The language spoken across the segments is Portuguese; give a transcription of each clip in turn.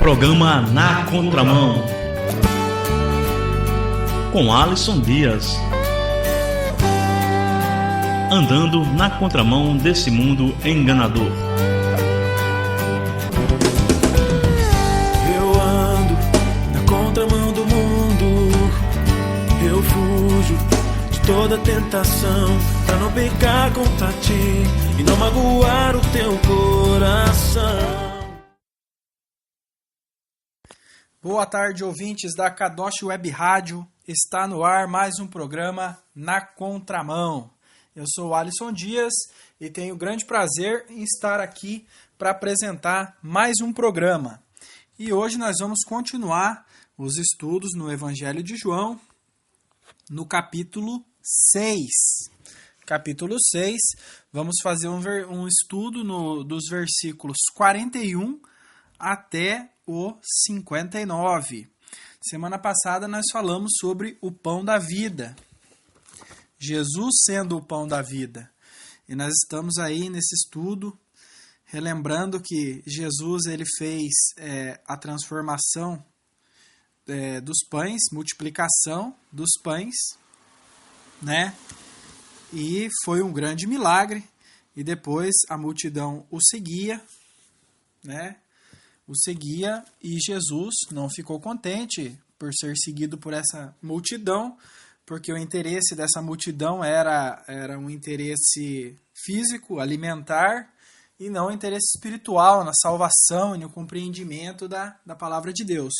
Programa Na Contramão, com Alisson Dias. Andando na contramão desse mundo enganador. Eu ando na contramão do mundo. Eu fujo de toda tentação, pra não pecar contra ti e não magoar o teu coração. Boa tarde, ouvintes da Kadosh Web Rádio. Está no ar mais um programa Na Contramão. Eu sou o Alisson Dias e tenho grande prazer em estar aqui para apresentar mais um programa. E hoje nós vamos continuar os estudos no Evangelho de João, no capítulo 6. Capítulo 6, vamos fazer um estudo dos versículos 41 até o 59. Semana passada nós falamos sobre o pão da vida. Jesus sendo o pão da vida. E nós estamos aí nesse estudo, relembrando que Jesus ele fez a transformação dos pães, multiplicação dos pães, né? E foi um grande milagre. E depois a multidão o seguia, né? O seguia e Jesus não ficou contente por ser seguido por essa multidão, porque o interesse dessa multidão era um interesse físico, alimentar, e não um interesse espiritual, na salvação e no compreendimento da palavra de Deus.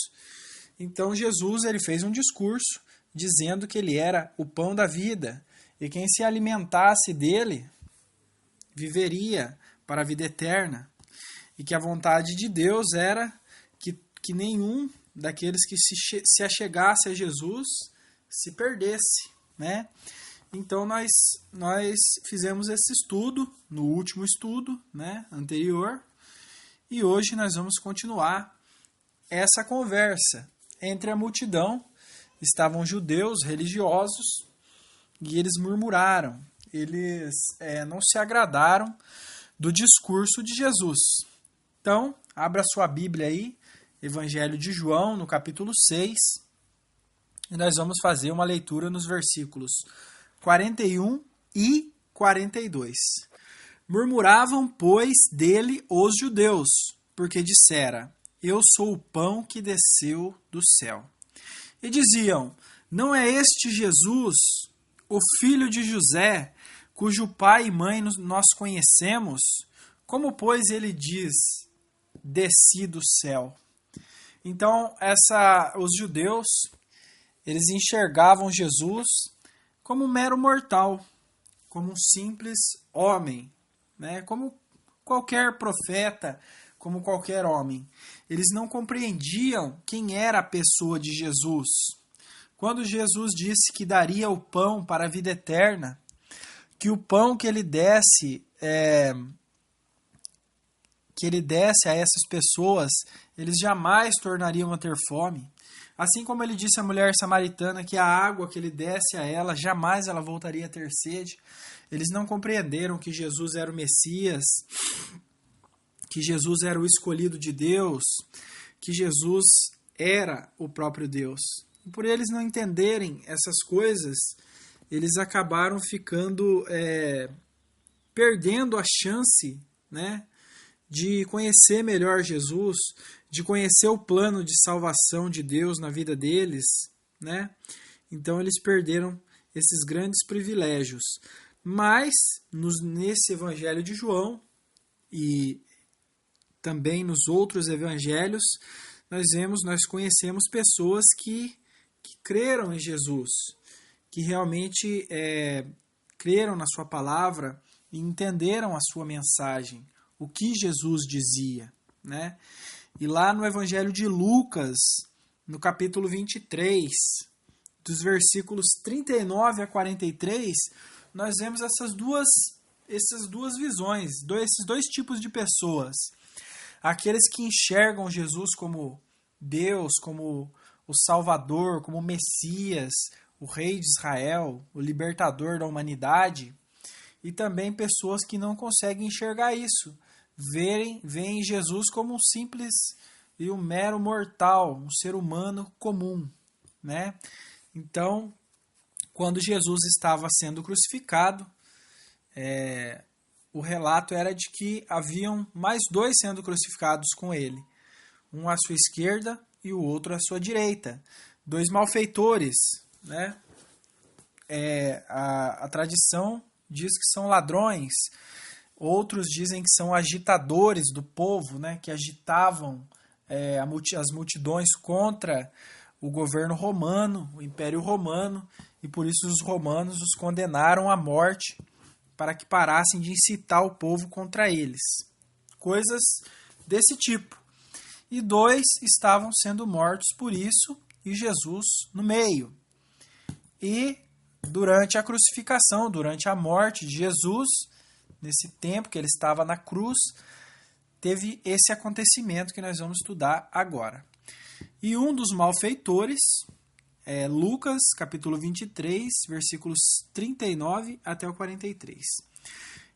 Então Jesus ele fez um discurso dizendo que ele era o pão da vida, e quem se alimentasse dele viveria para a vida eterna. E que a vontade de Deus era que nenhum daqueles que se achegasse a Jesus se perdesse, né? Então nós fizemos esse estudo, no último estudo, né, anterior, e hoje nós vamos continuar essa conversa. Entre a multidão estavam judeus religiosos e eles murmuraram, eles não se agradaram do discurso de Jesus. Então, abra sua Bíblia aí, Evangelho de João, no capítulo 6, e nós vamos fazer uma leitura nos versículos 41 e 42. Murmuravam, pois, dele os judeus, porque dissera, eu sou o pão que desceu do céu. E diziam, não é este Jesus, o filho de José, cujo pai e mãe nós conhecemos? Como, pois, ele diz, desci do céu? Então, os judeus, eles enxergavam Jesus como um mero mortal, como um simples homem, né? Como qualquer profeta, como qualquer homem. Eles não compreendiam quem era a pessoa de Jesus. Quando Jesus disse que daria o pão para a vida eterna, que o pão que ele desse a essas pessoas, eles jamais tornariam a ter fome. Assim como ele disse à mulher samaritana que a água que ele desse a ela, jamais ela voltaria a ter sede. Eles não compreenderam que Jesus era o Messias, que Jesus era o escolhido de Deus, que Jesus era o próprio Deus. E por eles não entenderem essas coisas, eles acabaram ficando perdendo a chance, né, de conhecer melhor Jesus, de conhecer o plano de salvação de Deus na vida deles, né? Então eles perderam esses grandes privilégios. Mas nesse Evangelho de João e também nos outros evangelhos, nós conhecemos pessoas que creram em Jesus, que realmente creram na sua palavra e entenderam a sua mensagem, o que Jesus dizia, né? E lá no Evangelho de Lucas, no capítulo 23, dos versículos 39 a 43, nós vemos essas duas visões, esses dois tipos de pessoas. Aqueles que enxergam Jesus como Deus, como o Salvador, como o Messias, o Rei de Israel, o libertador da humanidade, e também pessoas que não conseguem enxergar isso, veem Jesus como um simples e um mero mortal, um ser humano comum, né? Então, quando Jesus estava sendo crucificado, o relato era de que haviam mais 2 sendo crucificados com ele, um à sua esquerda e o outro à sua direita, 2 malfeitores, né? A tradição diz que são ladrões, outros dizem que são agitadores do povo, né? Que agitavam as multidões contra o governo romano, o Império Romano, e por isso os romanos os condenaram à morte para que parassem de incitar o povo contra eles. Coisas desse tipo. E 2 estavam sendo mortos por isso, e Jesus no meio. E durante a crucificação, durante a morte de Jesus, nesse tempo que ele estava na cruz, teve esse acontecimento que nós vamos estudar agora. E um dos malfeitores, Lucas, capítulo 23, versículos 39 até o 43.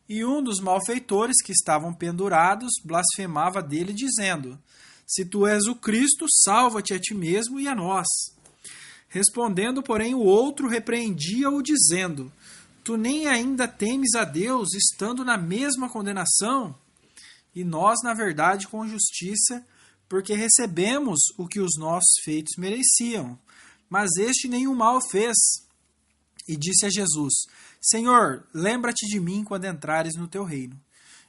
E um dos malfeitores que estavam pendurados blasfemava dele, dizendo: Se tu és o Cristo, salva-te a ti mesmo e a nós. Respondendo, porém, o outro repreendia-o, dizendo: Tu nem ainda temes a Deus, estando na mesma condenação? E nós, na verdade, com justiça, porque recebemos o que os nossos feitos mereciam. Mas este nenhum mal fez. E disse a Jesus: Senhor, lembra-te de mim quando entrares no teu reino.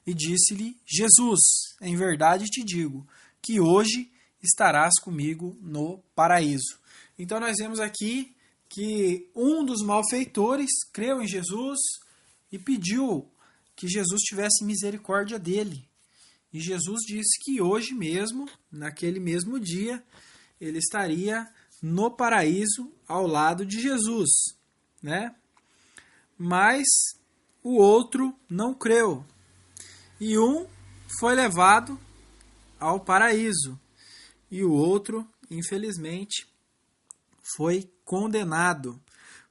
E disse-lhe Jesus: Em verdade te digo, que hoje estarás comigo no paraíso. Então nós vemos aqui que um dos malfeitores creu em Jesus e pediu que Jesus tivesse misericórdia dele. E Jesus disse que hoje mesmo, naquele mesmo dia, ele estaria no paraíso ao lado de Jesus, né? Mas o outro não creu. E um foi levado ao paraíso e o outro, infelizmente, foi condenado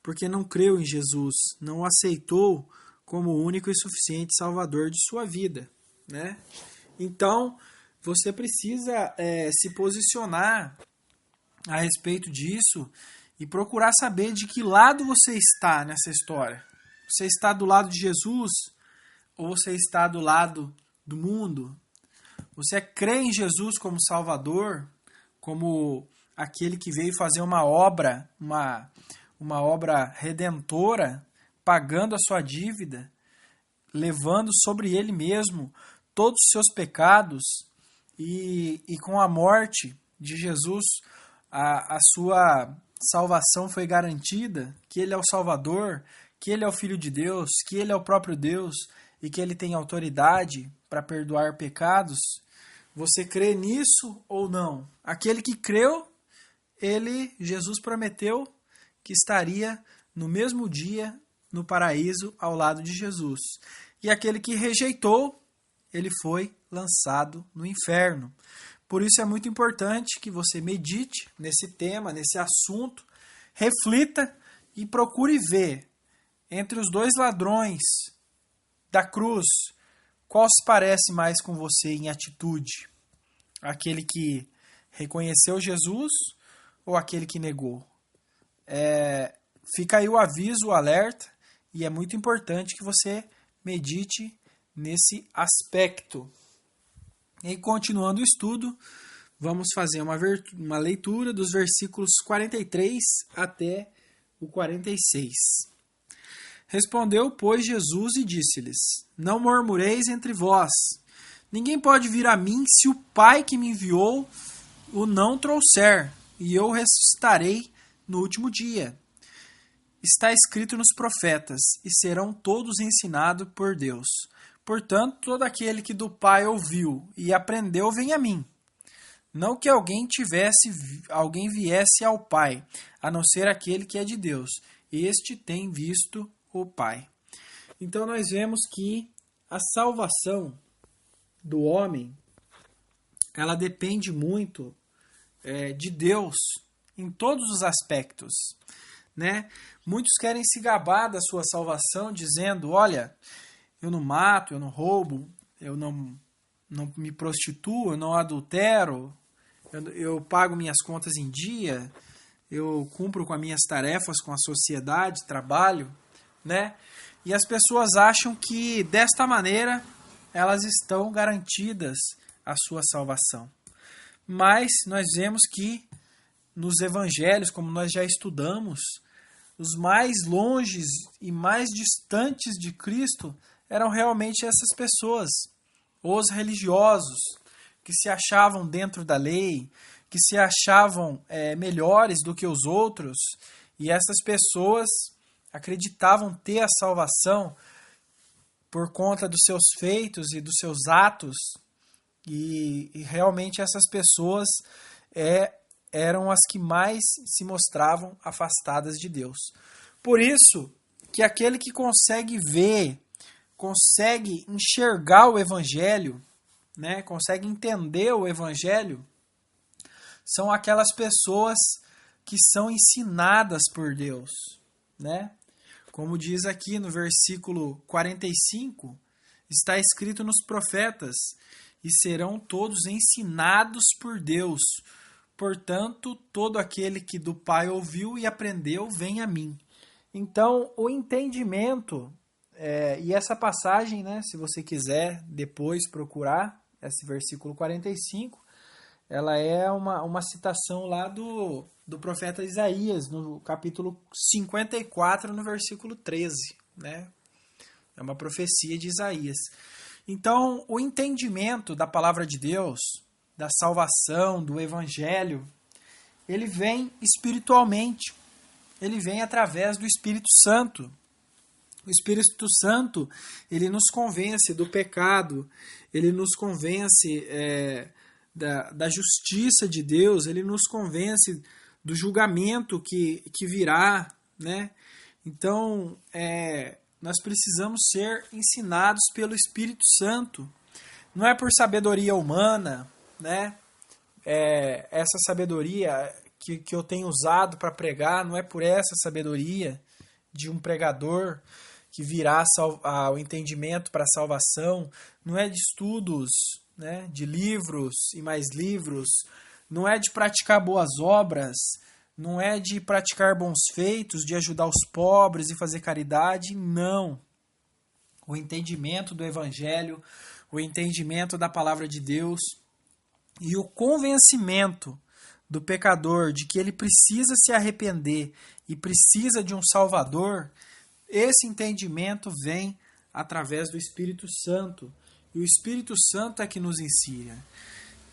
porque não creu em Jesus, não o aceitou como o único e suficiente Salvador de sua vida, né? Então, você precisa se posicionar a respeito disso e procurar saber de que lado você está nessa história. Você está do lado de Jesus ou você está do lado do mundo? Você crê em Jesus como Salvador, como aquele que veio fazer uma obra, uma obra redentora, pagando a sua dívida, levando sobre ele mesmo todos os seus pecados e com a morte de Jesus a sua salvação foi garantida, que ele é o Salvador, que ele é o Filho de Deus, que ele é o próprio Deus e que ele tem autoridade para perdoar pecados. Você crê nisso ou não? Aquele que creu, Jesus prometeu que estaria no mesmo dia no paraíso ao lado de Jesus. E aquele que rejeitou, ele foi lançado no inferno. Por isso é muito importante que você medite nesse tema, nesse assunto, reflita e procure ver entre os 2 ladrões da cruz, qual se parece mais com você em atitude? Aquele que reconheceu Jesus ou aquele que negou? Fica aí o aviso, o alerta, e é muito importante que você medite nesse aspecto. E continuando o estudo, vamos fazer uma leitura dos versículos 43 até o 46. Respondeu, pois, Jesus e disse-lhes: Não murmureis entre vós. Ninguém pode vir a mim se o Pai que me enviou o não trouxer, e eu ressuscitarei no último dia. Está escrito nos profetas, e serão todos ensinados por Deus. Portanto, todo aquele que do Pai ouviu e aprendeu, vem a mim. Não que alguém viesse ao Pai, a não ser aquele que é de Deus. Este tem visto o Pai. Então nós vemos que a salvação do homem, ela depende muito de Deus em todos os aspectos, né? Muitos querem se gabar da sua salvação, dizendo: olha, eu não mato, eu não roubo, eu não me prostituo, eu não adultero, eu pago minhas contas em dia, eu cumpro com as minhas tarefas, com a sociedade, trabalho, né? E as pessoas acham que desta maneira elas estão garantidas a sua salvação. Mas nós vemos que nos evangelhos, como nós já estudamos, os mais longes e mais distantes de Cristo eram realmente essas pessoas, os religiosos, que se achavam dentro da lei, que se achavam melhores do que os outros, e essas pessoas acreditavam ter a salvação por conta dos seus feitos e dos seus atos, e realmente essas pessoas eram as que mais se mostravam afastadas de Deus. Por isso que aquele que consegue ver, consegue enxergar o Evangelho, né, consegue entender o Evangelho, são aquelas pessoas que são ensinadas por Deus, né? Como diz aqui no versículo 45, está escrito nos profetas: e serão todos ensinados por Deus. Portanto, todo aquele que do Pai ouviu e aprendeu, vem a mim. Então, o entendimento, e essa passagem, né, se você quiser depois procurar, esse versículo 45, ela é uma citação lá do profeta Isaías, no capítulo 54, no versículo 13. Né? É uma profecia de Isaías. Então, o entendimento da palavra de Deus, da salvação, do Evangelho, ele vem espiritualmente. Ele vem através do Espírito Santo. O Espírito Santo, ele nos convence do pecado, ele nos convence da justiça de Deus, ele nos convence do julgamento que virá, né? Então, nós precisamos ser ensinados pelo Espírito Santo. Não é por sabedoria humana, né? Essa sabedoria que eu tenho usado para pregar, não é por essa sabedoria de um pregador que virá ao entendimento para a salvação, não é de estudos, né, de livros e mais livros, não é de praticar boas obras, não é de praticar bons feitos, de ajudar os pobres e fazer caridade, não. O entendimento do Evangelho, o entendimento da palavra de Deus e o convencimento do pecador de que ele precisa se arrepender e precisa de um Salvador, esse entendimento vem através do Espírito Santo. E o Espírito Santo é que nos ensina.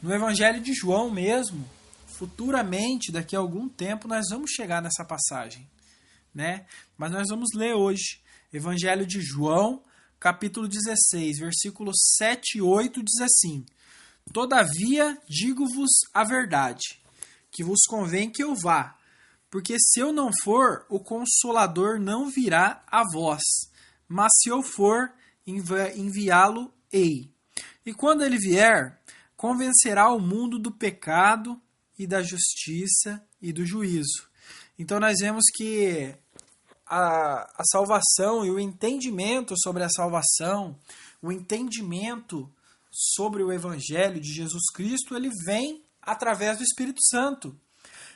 No Evangelho de João mesmo, futuramente, daqui a algum tempo, nós vamos chegar nessa passagem, né? Mas nós vamos ler hoje. Evangelho de João, capítulo 16, versículos 7 e 8, diz assim: Todavia digo-vos a verdade, que vos convém que eu vá, porque se eu não for, o Consolador não virá a vós, mas se eu for, enviá-lo-ei. E quando ele vier, convencerá o mundo do pecado e da justiça e do juízo. Então nós vemos que a salvação e o entendimento sobre a salvação, o entendimento sobre o Evangelho de Jesus Cristo, ele vem através do Espírito Santo.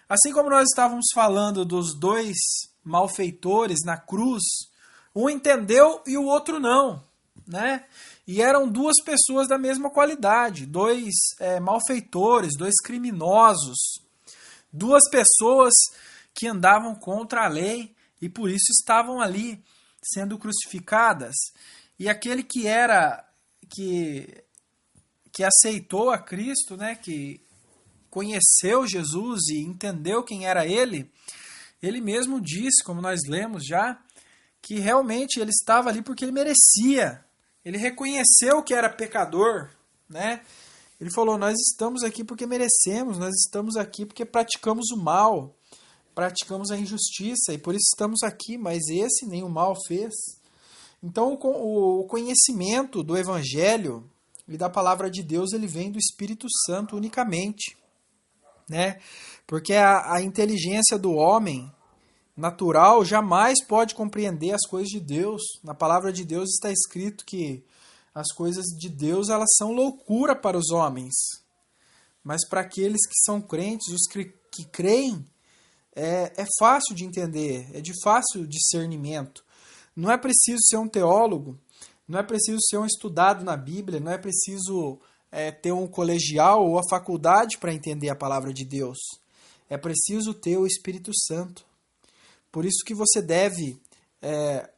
Assim como nós estávamos falando dos dois malfeitores na cruz, um entendeu e o outro não, né? E eram duas pessoas da mesma qualidade, dois malfeitores, dois criminosos, duas pessoas que andavam contra a lei e por isso estavam ali sendo crucificadas. E aquele que aceitou a Cristo, né, que conheceu Jesus e entendeu quem era ele mesmo disse, como nós lemos já, que realmente ele estava ali porque ele merecia. Ele reconheceu que era pecador, né? Ele falou, nós estamos aqui porque merecemos, nós estamos aqui porque praticamos o mal, praticamos a injustiça e por isso estamos aqui, mas esse nem o mal fez. Então o conhecimento do Evangelho e da palavra de Deus, ele vem do Espírito Santo unicamente, né? Porque a inteligência do homem natural jamais pode compreender as coisas de Deus. Na palavra de Deus está escrito que as coisas de Deus, elas são loucura para os homens, mas para aqueles que são crentes, os que creem, é fácil de entender, é de fácil discernimento. Não é preciso ser um teólogo, não é preciso ser um estudado na Bíblia, não é preciso ter um colegial ou a faculdade para entender a palavra de Deus. É preciso ter o Espírito Santo. Por isso que você deve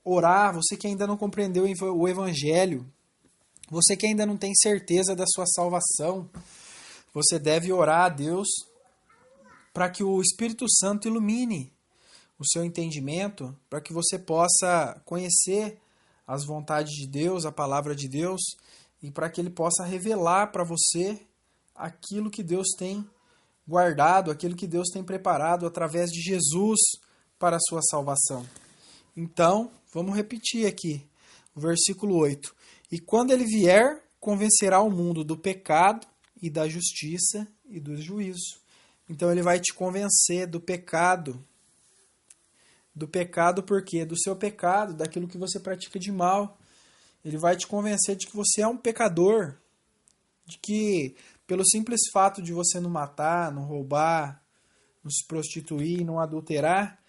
orar, você que ainda não compreendeu o Evangelho, você que ainda não tem certeza da sua salvação, você deve orar a Deus para que o Espírito Santo ilumine o seu entendimento, para que você possa conhecer as vontades de Deus, a palavra de Deus, e para que Ele possa revelar para você aquilo que Deus tem guardado, aquilo que Deus tem preparado através de Jesus para a sua salvação. Então, vamos repetir aqui, o versículo 8. E quando Ele vier, convencerá o mundo do pecado e da justiça e do juízo. Então Ele vai te convencer do pecado. Do pecado por quê? Do seu pecado, daquilo que você pratica de mal. Ele vai te convencer de que você é um pecador. De que pelo simples fato de você não matar, não roubar, não se prostituir, não adulterar,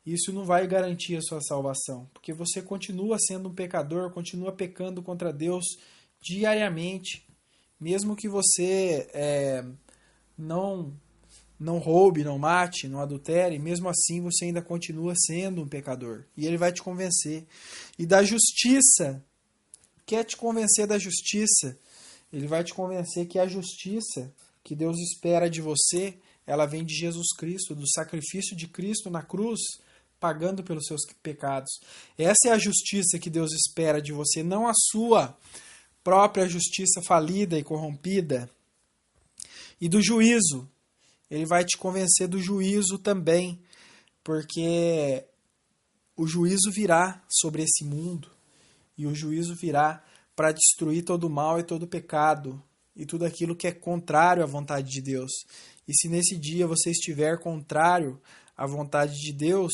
isso não vai garantir a sua salvação. Porque você continua sendo um pecador, continua pecando contra Deus diariamente. Mesmo que você não roube, não mate, não adultere, mesmo assim você ainda continua sendo um pecador. E Ele vai te convencer. E da justiça, quer te convencer da justiça. Ele vai te convencer que a justiça que Deus espera de você, ela vem de Jesus Cristo, do sacrifício de Cristo na cruz, pagando pelos seus pecados. Essa é a justiça que Deus espera de você, não a sua própria justiça falida e corrompida. E do juízo. Ele vai te convencer do juízo também, porque o juízo virá sobre esse mundo, e o juízo virá para destruir todo o mal e todo o pecado, e tudo aquilo que é contrário à vontade de Deus. E se nesse dia você estiver contrário à vontade de Deus,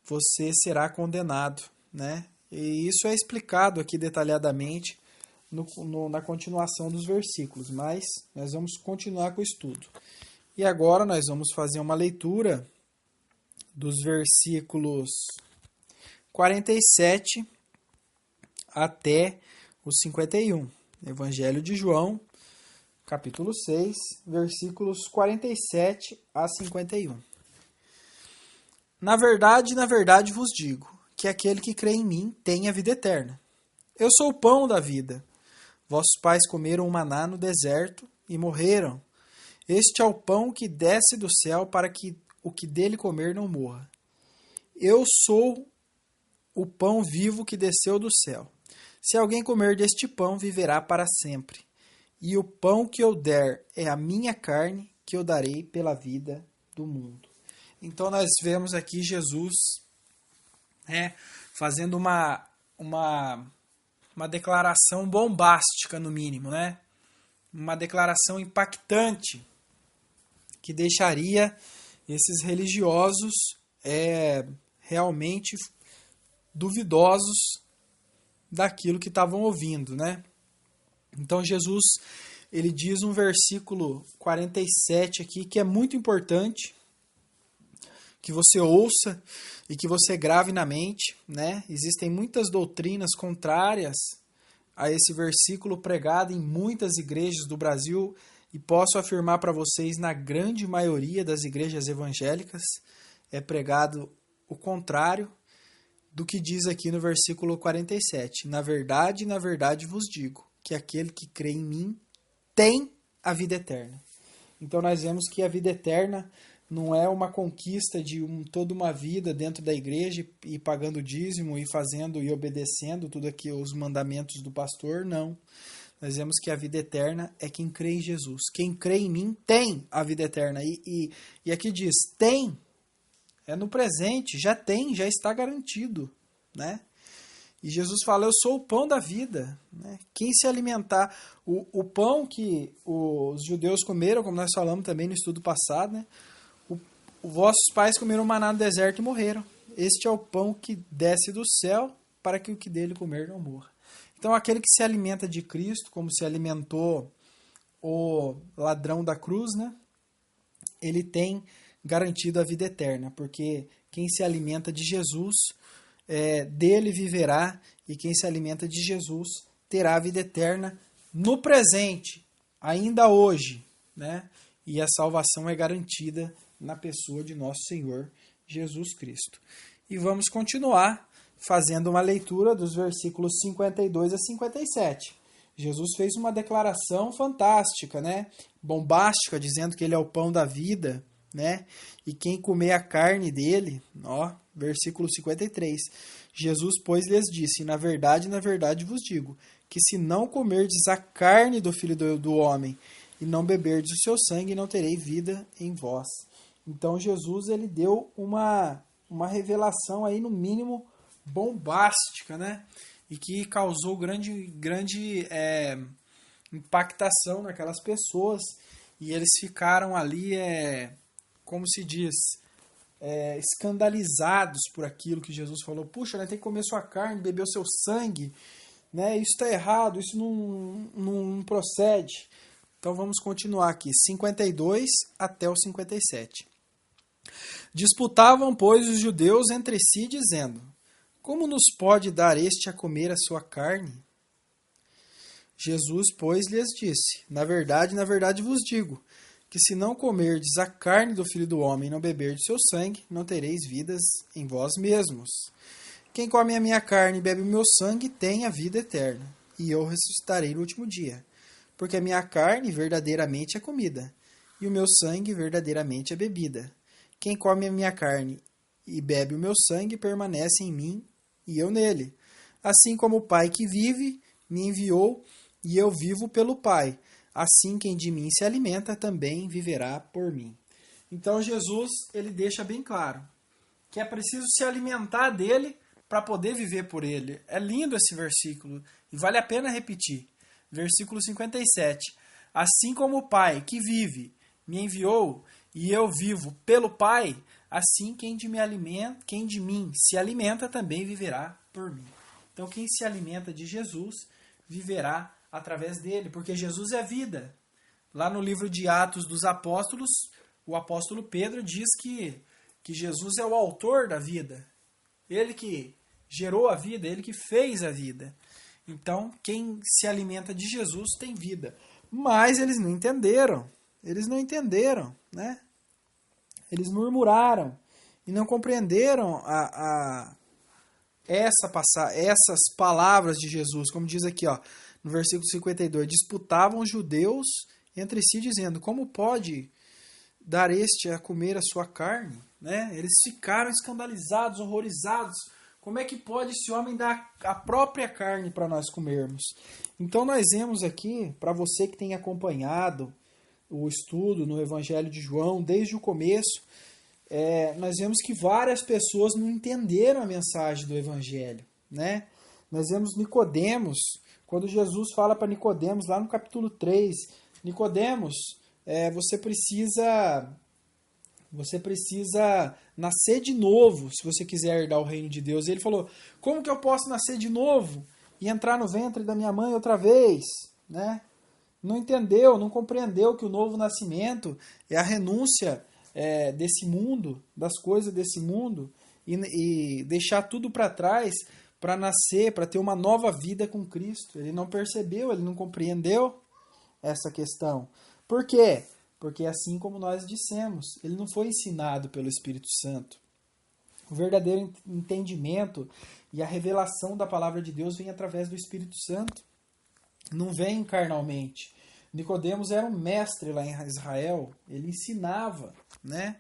você será condenado, né? E isso é explicado aqui detalhadamente na continuação dos versículos, mas nós vamos continuar com o estudo. E agora nós vamos fazer uma leitura dos versículos 47 até o 51. Evangelho de João, capítulo 6, versículos 47 a 51. Na verdade vos digo, que aquele que crê em mim tem a vida eterna. Eu sou o pão da vida. Vossos pais comeram o maná no deserto e morreram. Este é o pão que desce do céu para que o que dele comer não morra. Eu sou o pão vivo que desceu do céu. Se alguém comer deste pão, viverá para sempre. E o pão que eu der é a minha carne, que eu darei pela vida do mundo. Então nós vemos aqui Jesus fazendo uma declaração bombástica, no mínimo, né? Uma declaração impactante, que deixaria esses religiosos realmente duvidosos daquilo que estavam ouvindo, né? Então Jesus, ele diz no versículo 47 aqui, que é muito importante que você ouça e que você grave na mente, né? Existem muitas doutrinas contrárias a esse versículo pregado em muitas igrejas do Brasil, e posso afirmar para vocês, na grande maioria das igrejas evangélicas, é pregado o contrário do que diz aqui no versículo 47. Na verdade vos digo, que aquele que crê em mim tem a vida eterna. Então nós vemos que a vida eterna não é uma conquista de toda uma vida dentro da igreja e pagando dízimo e fazendo e obedecendo tudo aqui os mandamentos do pastor, não. Nós vemos que a vida eterna é quem crê em Jesus. Quem crê em mim tem a vida eterna. E aqui diz, tem, é no presente, já tem, já está garantido, né? E Jesus fala, eu sou o pão da vida, né? Quem se alimentar, o pão que os judeus comeram, como nós falamos também no estudo passado, né? Os vossos pais comeram maná no deserto e morreram. Este é o pão que desce do céu para que o que dele comer não morra. Então aquele que se alimenta de Cristo, como se alimentou o ladrão da cruz, né, ele tem garantido a vida eterna, porque quem se alimenta de Jesus, dele viverá, e quem se alimenta de Jesus terá a vida eterna no presente, ainda hoje, né? E a salvação é garantida na pessoa de nosso Senhor Jesus Cristo. E vamos continuar fazendo uma leitura dos versículos 52 a 57. Jesus fez uma declaração fantástica, né? Bombástica, dizendo que ele é o pão da vida, né? E quem comer a carne dele, ó, versículo 53. Jesus, pois, lhes disse: na verdade vos digo, que se não comerdes a carne do Filho do Homem e não beberdes o seu sangue, não terei vida em vós. Então Jesus, ele deu uma revelação aí, no mínimo, bombástica, né? E que causou grande impactação naquelas pessoas, e eles ficaram ali, como se diz, escandalizados por aquilo que Jesus falou. Puxa, né, tem que comer sua carne, beber o seu sangue, né? Isso está errado, isso não procede. Então vamos continuar aqui, 52 até o 57. Disputavam, pois, os judeus entre si, dizendo: como nos pode dar este a comer a sua carne? Jesus, pois, lhes disse: na verdade vos digo, que se não comerdes a carne do Filho do Homem e não beberdes seu sangue, não tereis vidas em vós mesmos. Quem come a minha carne e bebe o meu sangue tem a vida eterna, e eu ressuscitarei no último dia. Porque a minha carne verdadeiramente é comida, e o meu sangue verdadeiramente é bebida. Quem come a minha carne e bebe o meu sangue permanece em mim, e eu nele. Assim como o Pai que vive me enviou, e eu vivo pelo Pai. Assim quem de mim se alimenta também viverá por mim. Então Jesus, ele deixa bem claro que é preciso se alimentar dele para poder viver por ele. É lindo esse versículo e vale a pena repetir. Versículo 57. Assim como o Pai que vive me enviou e eu vivo pelo Pai, assim quem de mim se alimenta também viverá por mim. Então quem se alimenta de Jesus viverá através dele, porque Jesus é vida. Lá no livro de Atos dos Apóstolos, o apóstolo Pedro diz que Jesus é o autor da vida. Ele que gerou a vida, ele que fez a vida. Então, quem se alimenta de Jesus tem vida. Mas eles não entenderam. Né? Eles murmuraram e não compreenderam essas palavras de Jesus. Como diz aqui, ó, no versículo 52, disputavam os judeus entre si, dizendo: como pode dar este a comer a sua carne? Né? Eles ficaram escandalizados, horrorizados. Como é que pode esse homem dar a própria carne para nós comermos? Então nós vemos aqui, para você que tem acompanhado o estudo no Evangelho de João desde o começo, nós vemos que várias pessoas não entenderam a mensagem do Evangelho. Né? Nós vemos Nicodemos, quando Jesus fala para Nicodemos, lá no capítulo 3, Nicodemos, você precisa nascer de novo, se você quiser herdar o reino de Deus. E ele falou: como que eu posso nascer de novo e entrar no ventre da minha mãe outra vez? Né? Não entendeu, não compreendeu que o novo nascimento é a renúncia desse mundo, das coisas desse mundo, e deixar tudo para trás para nascer, para ter uma nova vida com Cristo. Ele não percebeu, ele não compreendeu essa questão. Por quê? Porque assim como nós dissemos, ele não foi ensinado pelo Espírito Santo. O verdadeiro entendimento e a revelação da palavra de Deus vem através do Espírito Santo. Não vem carnalmente. Nicodemos era um mestre lá em Israel, ele ensinava, né,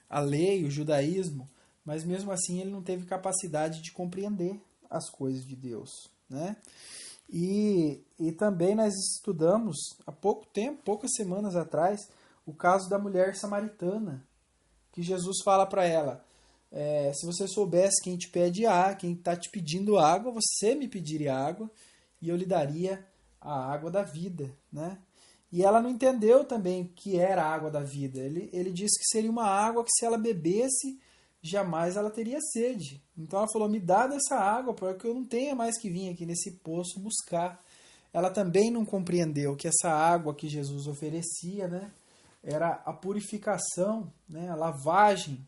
a lei, o judaísmo, mas mesmo assim ele não teve capacidade de compreender as coisas de Deus. Né? E também nós estudamos há pouco tempo, poucas semanas atrás, o caso da mulher samaritana, que Jesus fala para ela: se você soubesse quem te pede água, quem está te pedindo água, você me pediria água e eu lhe daria a água da vida. Né? E ela não entendeu também que era a água da vida. Ele disse que seria uma água que, se ela bebesse, jamais ela teria sede. Então ela falou: me dá dessa água para que eu não tenha mais que vir aqui nesse poço buscar ela também não compreendeu que essa água que Jesus oferecia, né, era a purificação, né, a lavagem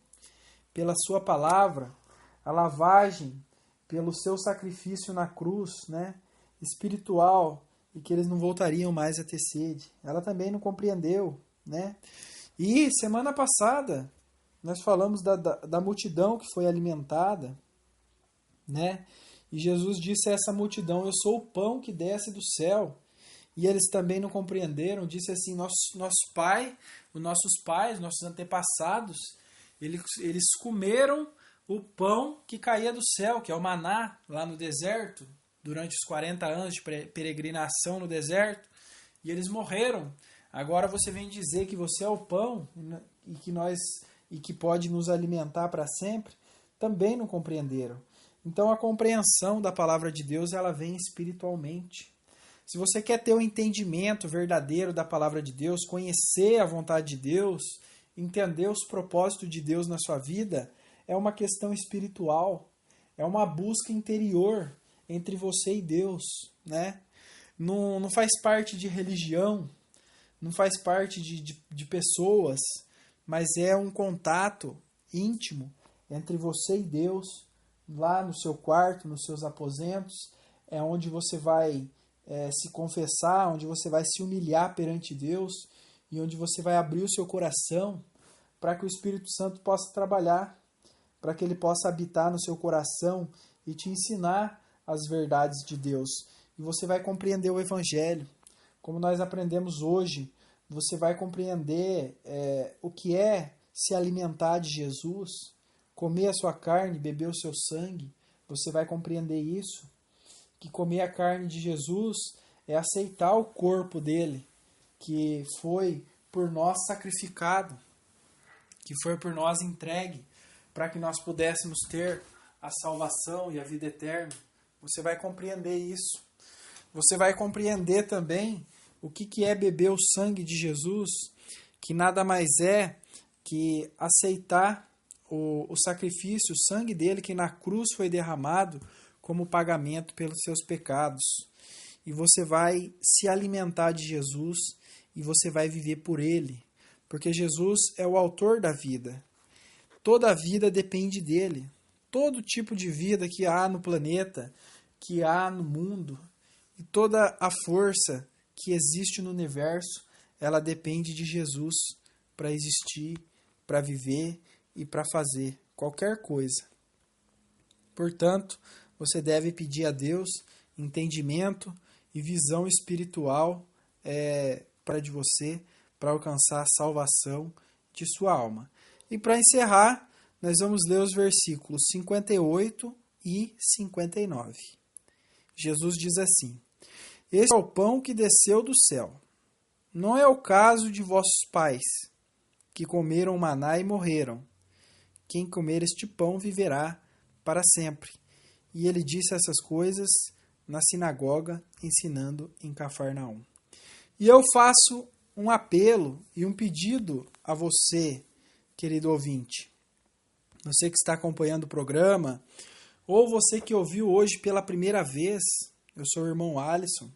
pela sua palavra, a lavagem pelo seu sacrifício na cruz, né, espiritual, e que eles não voltariam mais a ter sede. Ela também não compreendeu, né? E semana passada nós falamos da multidão que foi alimentada, né? E Jesus disse a essa multidão: eu sou o pão que desce do céu. E eles também não compreenderam. Disse assim: nossos pais, nossos antepassados, eles comeram o pão que caía do céu, que é o maná, lá no deserto, durante os 40 anos de peregrinação no deserto, e eles morreram. Agora você vem dizer que você é o pão e que pode nos alimentar para sempre. Também não compreenderam. Então a compreensão da palavra de Deus, ela vem espiritualmente. Se você quer ter o entendimento verdadeiro da palavra de Deus, conhecer a vontade de Deus, entender os propósitos de Deus na sua vida, é uma questão espiritual, é uma busca interior entre você e Deus, né? Não faz parte de religião, não faz parte de pessoas, mas é um contato íntimo entre você e Deus, lá no seu quarto, nos seus aposentos, é onde você vai se confessar, onde você vai se humilhar perante Deus e onde você vai abrir o seu coração para que o Espírito Santo possa trabalhar, para que ele possa habitar no seu coração e te ensinar as verdades de Deus. E você vai compreender o Evangelho. Como nós aprendemos hoje, você vai compreender o que é se alimentar de Jesus, comer a sua carne, beber o seu sangue. Você vai compreender isso, que comer a carne de Jesus é aceitar o corpo dele, que foi por nós sacrificado, que foi por nós entregue, para que nós pudéssemos ter a salvação e a vida eterna. Você vai compreender isso. Você vai compreender também o que é beber o sangue de Jesus, que nada mais é que aceitar o sacrifício, o sangue dele que na cruz foi derramado como pagamento pelos seus pecados. E você vai se alimentar de Jesus e você vai viver por ele, porque Jesus é o autor da vida. Toda a vida depende dele. Todo tipo de vida que há no planeta, que há no mundo, e toda a força que existe no universo, ela depende de Jesus para existir, para viver e para fazer qualquer coisa. Portanto, você deve pedir a Deus entendimento e visão espiritual para de você, para alcançar a salvação de sua alma. E para encerrar, nós vamos ler os versículos 58 e 59. Jesus diz assim: este é o pão que desceu do céu. Não é o caso de vossos pais, que comeram maná e morreram. Quem comer este pão viverá para sempre. E ele disse essas coisas na sinagoga, ensinando em Cafarnaum. E eu faço um apelo e um pedido a você, querido ouvinte. Você que está acompanhando o programa, ou você que ouviu hoje pela primeira vez. Eu sou o irmão Alisson,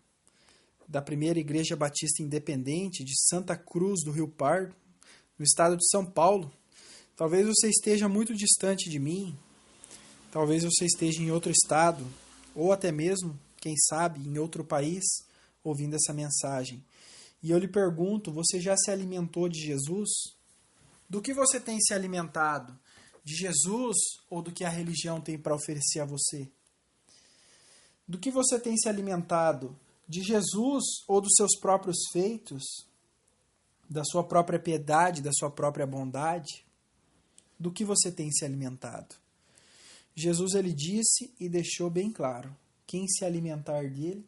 da Primeira Igreja Batista Independente de Santa Cruz do Rio Pardo, no estado de São Paulo. Talvez você esteja muito distante de mim, talvez você esteja em outro estado, ou até mesmo, quem sabe, em outro país, ouvindo essa mensagem. E eu lhe pergunto, você já se alimentou de Jesus? Do que você tem se alimentado? De Jesus ou do que a religião tem para oferecer a você? Do que você tem se alimentado? De Jesus ou dos seus próprios feitos? Da sua própria piedade, da sua própria bondade? Do que você tem se alimentado? Jesus, ele disse e deixou bem claro: quem se alimentar dele,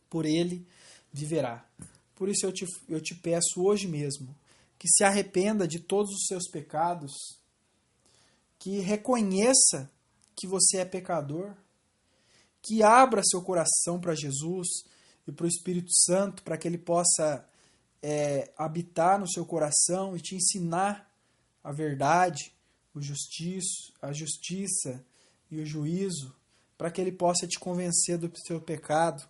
por ele viverá. Por isso eu te peço hoje mesmo que se arrependa de todos os seus pecados, que reconheça que você é pecador, que abra seu coração para Jesus e para o Espírito Santo, para que ele possa habitar no seu coração e te ensinar a verdade, a justiça e o juízo, para que ele possa te convencer do seu pecado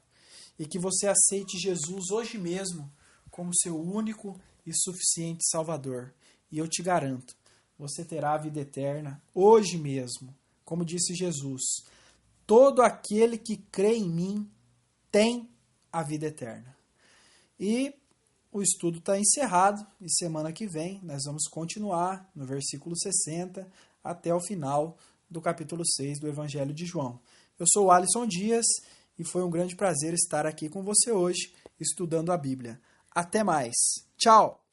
e que você aceite Jesus hoje mesmo como seu único e suficiente Salvador. E eu te garanto, você terá a vida eterna hoje mesmo. Como disse Jesus, todo aquele que crê em mim tem a vida eterna. E o estudo está encerrado e semana que vem nós vamos continuar no versículo 60 até o final do capítulo 6 do Evangelho de João. Eu sou o Alisson Dias e foi um grande prazer estar aqui com você hoje estudando a Bíblia. Até mais. Tchau!